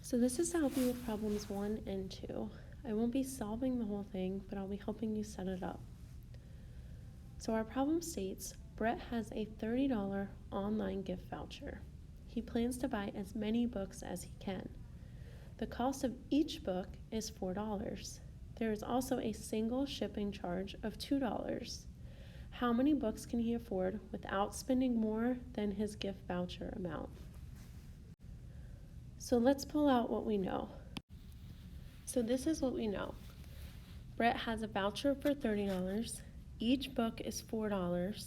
So this is to help you with problems 1 and 2. I won't be solving the whole thing, but I'll be helping you set it up. So our problem states, Brett has a $30 online gift voucher. He plans to buy as many books as he can. The cost of each book is $4. There is also a single shipping charge of $2. How many books can he afford without spending more than his gift voucher amount? So let's pull out what we know. So this is what we know. Brett has a voucher for $30. Each book is $4.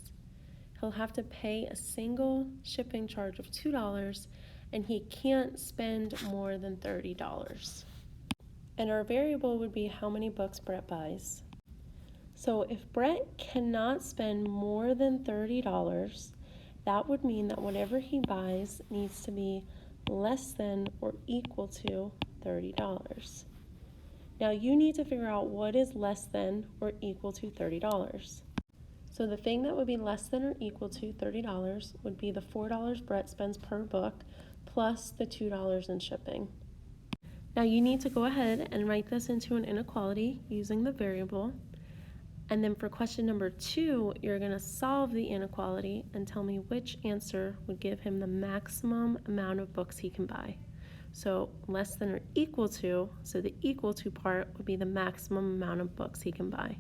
He'll have to pay a single shipping charge of $2, and he can't spend more than $30. And our variable would be how many books Brett buys. So if Brett cannot spend more than $30, that would mean that whatever he buys needs to be less than or equal to $30. Now you need to figure out what is less than or equal to $30. So the thing that would be less than or equal to $30 would be the $4 Brett spends per book plus the $2 in shipping. Now you need to go ahead and write this into an inequality using the variable. And then for question number 2, you're going to solve the inequality and tell me which answer would give him the maximum amount of books he can buy. So less than or equal to, so the equal to part would be the maximum amount of books he can buy.